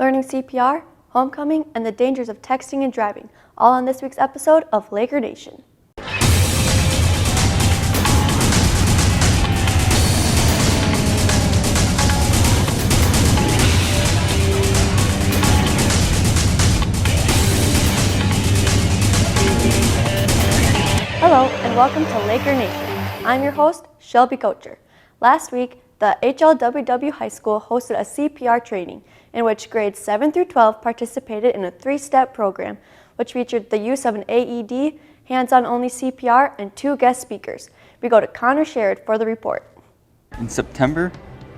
learning CPR, homecoming, and the dangers of texting and driving, all on this week's episode of Laker Nation. Hello, and welcome to Laker Nation. I'm your host, Shelby Kocher. Last week, the HLWW High School hosted a CPR training in which grades 7 through 12 participated in a 3-step program, which featured the use of an AED, hands-on only CPR, and 2 guest speakers. We go to Connor Sherrod for the report. In September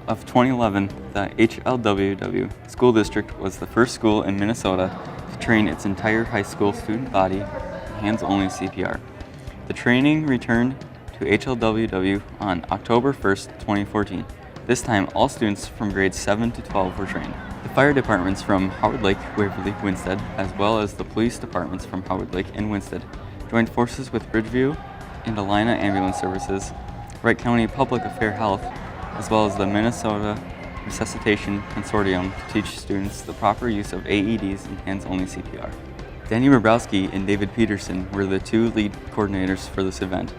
of 2011, the HLWW School District was the first school in Minnesota to train its entire high school student body in hands-only CPR. The training returned to HLWW on October 1st, 2014. This time, all students from grades 7 to 12 were trained. The fire departments from Howard Lake, Waverly, Winsted, as well as the police departments from Howard Lake and Winsted, joined forces with Bridgeview and Alina Ambulance Services, Wright County Public Affairs Health, as well as the Minnesota Resuscitation Consortium to teach students the proper use of AEDs and hands-only CPR. Danny Bobrowski and David Peterson were the 2 lead coordinators for this event.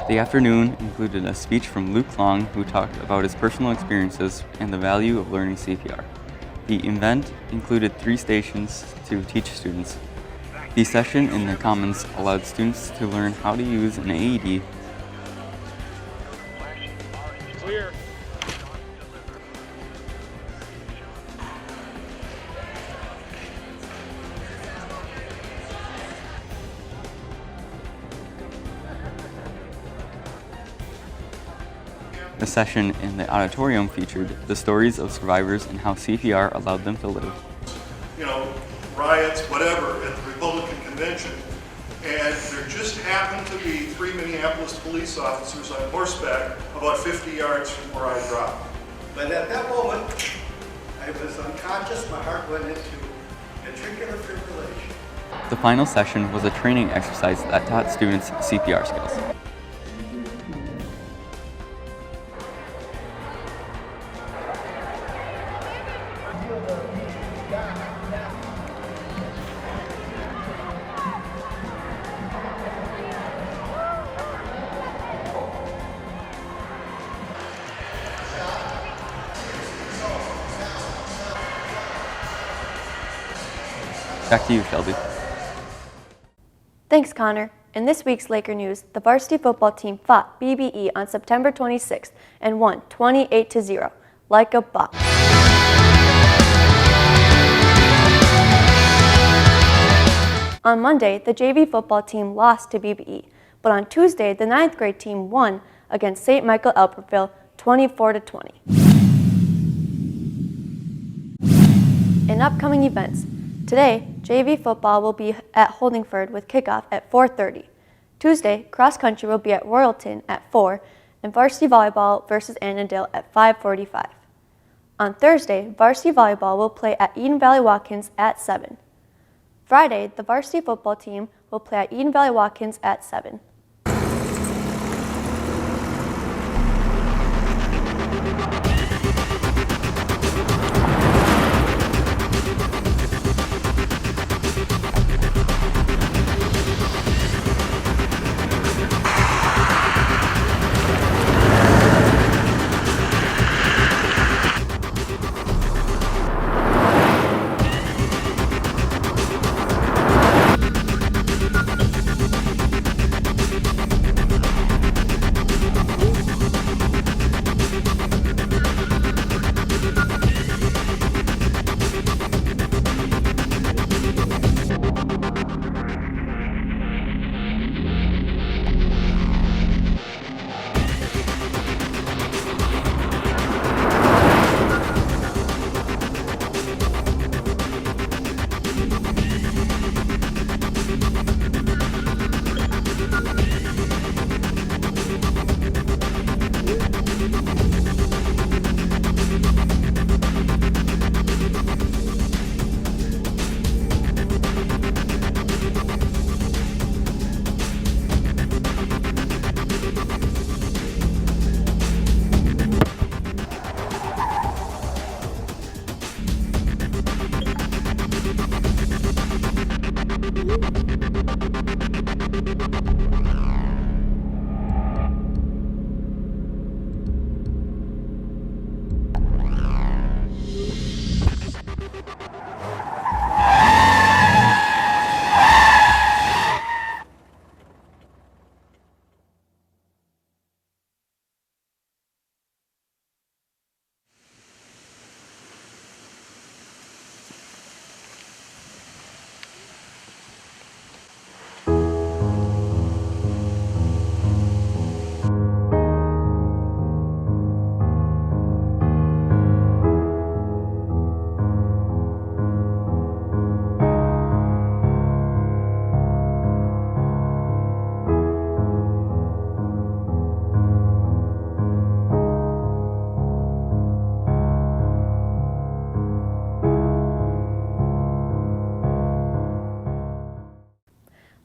The afternoon included a speech from Luke Long, who talked about his personal experiences and the value of learning CPR. The event included 3 stations to teach students. The session in the Commons allowed students to learn how to use an AED. Clear. The session in the auditorium featured the stories of survivors and how CPR allowed them to live. Riots, whatever, at the Republican convention, and there just happened to be 3 Minneapolis police officers on horseback about 50 yards from where I dropped. But at that moment, I was unconscious. My heart went into ventricular fibrillation. The final session was a training exercise that taught students CPR skills. Back to you, Shelby. Thanks, Connor. In this week's Laker news, the varsity football team fought BBE on September 26th and won 28-0, like a buck. On Monday, the JV football team lost to BBE, but on Tuesday, the 9th grade team won against St. Michael Albertville 24-20. In upcoming events, today, JV football will be at Holdingford with kickoff at 4:30. Tuesday, cross country will be at Royalton at 4, and varsity volleyball versus Annandale at 5:45. On Thursday, varsity volleyball will play at Eden Valley Watkins at 7. Friday, the varsity football team will play at Eden Valley Watkins at 7.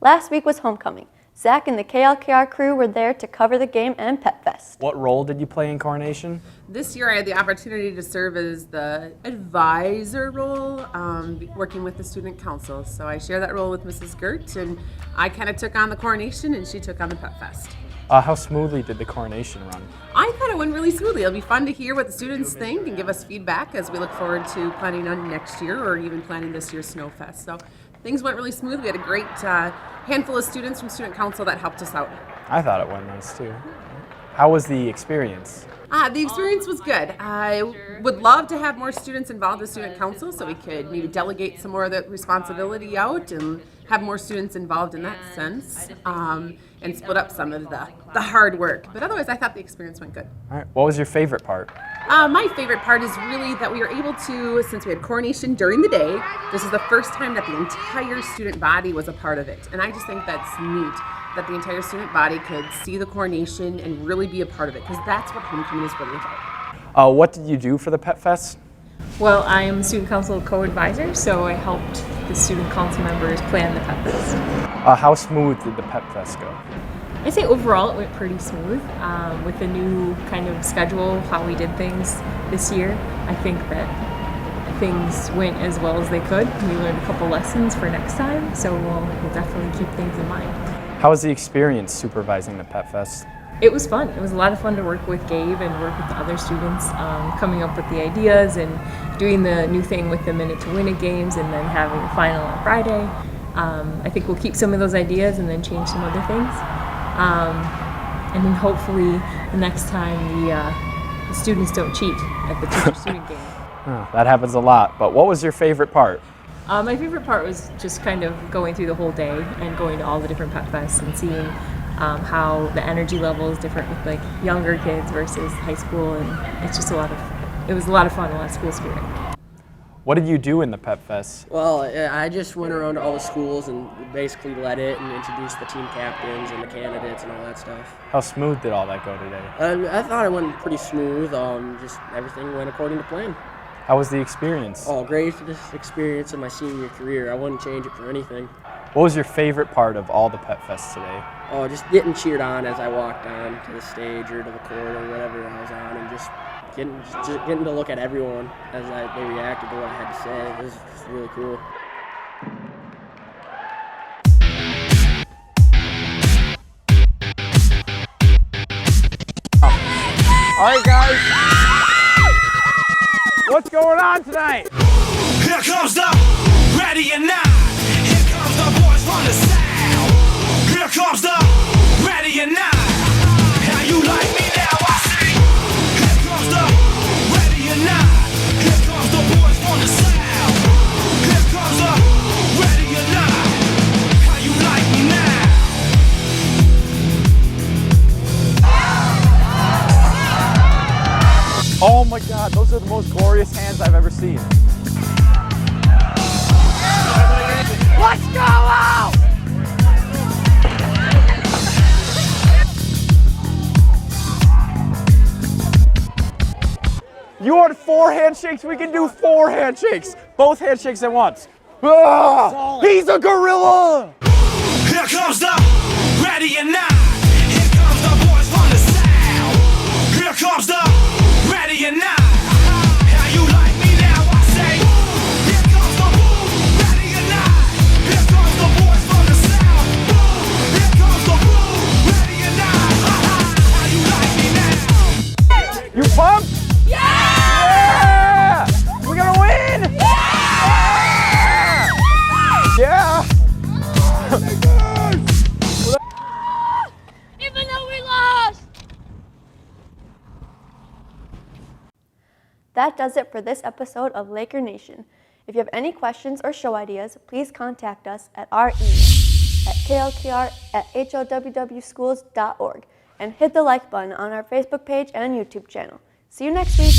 Last week was homecoming. Zach and the KLKR crew were there to cover the game and Pep Fest. What role did you play in coronation? This year I had the opportunity to serve as the advisor role, working with the student council. So I share that role with Mrs. Gert, and I kind of took on the coronation and she took on the Pep Fest. How smoothly did the coronation run? I thought it went really smoothly. It'll be fun to hear what the students think and give us feedback as we look forward to planning on next year or even planning this year's Snow Fest. So things went really smooth. We had a great handful of students from student council that helped us out. I thought it went nice too. How was the experience? The experience was good. I would love to have more students involved with student council so we could maybe delegate some more of the responsibility out and have more students involved in that sense, and split up some of the hard work. But otherwise, I thought the experience went good. All right. What was your favorite part? My favorite part is really that we were able to, since we had coronation during the day, this is the first time that the entire student body was a part of it. And I just think that's neat, that the entire student body could see the coronation and really be a part of it, because that's what homecoming is really about. What did you do for the Pep Fest? Well, I am student council co-advisor, so I helped the student council members plan the Pep Fest. How smooth did the Pep Fest go? I'd say overall it went pretty smooth. With the new kind of schedule, how we did things this year, I think that things went as well as they could. We learned a couple lessons for next time, so we'll definitely keep things in mind. How was the experience supervising the Pep Fest? It was fun. It was a lot of fun to work with Gabe and work with the other students, coming up with the ideas and doing the new thing with the Minute to Win It games and then having the final on Friday. I think we'll keep some of those ideas and then change some other things. And then hopefully the next time the students don't cheat at the teacher-student game. Oh, that happens a lot, but what was your favorite part? My favorite part was just kind of going through the whole day and going to all the different Pep Fests and seeing how the energy level is different with like younger kids versus high school, and it's just it was a lot of fun, a lot of school spirit. What did you do in the Pep Fest? Well, I just went around to all the schools and basically led it and introduced the team captains and the candidates and all that stuff. How smooth did all that go today? I thought it went pretty smooth. Just everything went according to plan. How was the experience? Oh, greatest experience of my senior career. I wouldn't change it for anything. What was your favorite part of all the Pep Fests today? Oh, just getting cheered on as I walked on to the stage or to the court or whatever I was on, and just getting to look at everyone as they reacted to what I had to say. It was just really cool. All right, guys. What's going on tonight? Here comes the ready or not. Here comes the boys from the south. Here comes the ready or not. How you like me now? I say. Here comes the ready or not. Here comes the boys from the south. Here comes the ready or not. How you like me now? Oh my God, those are the most glorious hands I've ever seen. Let's go out! You want 4 handshakes? We can do 4 handshakes. Both handshakes at once. Ah, he's a gorilla! Here comes the ready or not. Here comes the boys from the south. Here comes the ready or not. How you like me now? I say. Here comes the ready or not. Here comes the boys from the south. Here comes the ready or not. How you like me now? You pumped? Yeah! We're gonna win! Yeah! Even though we lost! That does it for this episode of Laker Nation. If you have any questions or show ideas, please contact us at our email at klkr@hlwwschools.org and hit the like button on our Facebook page and YouTube channel. See you next week!